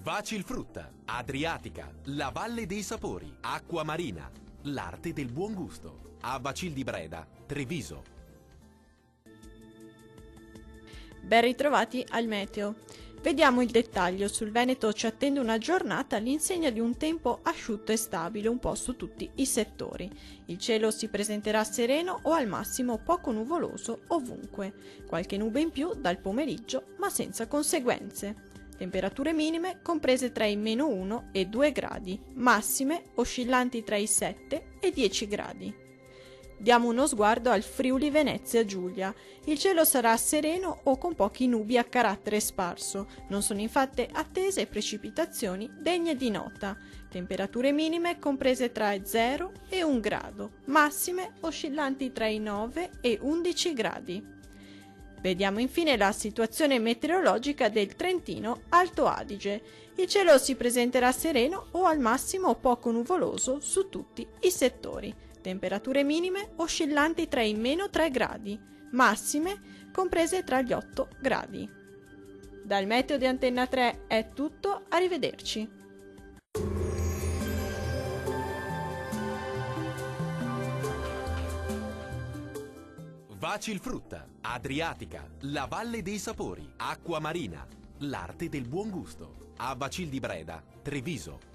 Vacilfrutta, Adriatica, la Valle dei Sapori, Acqua Marina, l'arte del buon gusto. A Bacil di Breda, Treviso. Ben ritrovati al meteo. Vediamo il dettaglio. Sul Veneto ci attende una giornata all'insegna di un tempo asciutto e stabile un po' su tutti i settori. Il cielo si presenterà sereno o al massimo poco nuvoloso ovunque. Qualche nube in più dal pomeriggio, ma senza conseguenze. Temperature minime comprese tra i -1 e 2 gradi, massime oscillanti tra i 7 e 10 gradi. Diamo uno sguardo al Friuli Venezia Giulia. Il cielo sarà sereno o con pochi nubi a carattere sparso. Non sono infatti attese precipitazioni degne di nota. Temperature minime comprese tra i 0 e 1 grado, massime oscillanti tra i 9 e 11 gradi. Vediamo infine la situazione meteorologica del Trentino Alto Adige. Il cielo si presenterà sereno o al massimo poco nuvoloso su tutti i settori. Temperature minime oscillanti tra i -3 gradi, massime comprese tra gli 8 gradi. Dal meteo di Antenna 3 è tutto, arrivederci. Vacilfrutta, Adriatica, la Valle dei Sapori, Acqua Marina, l'arte del buon gusto. A Bacil di Breda, Treviso.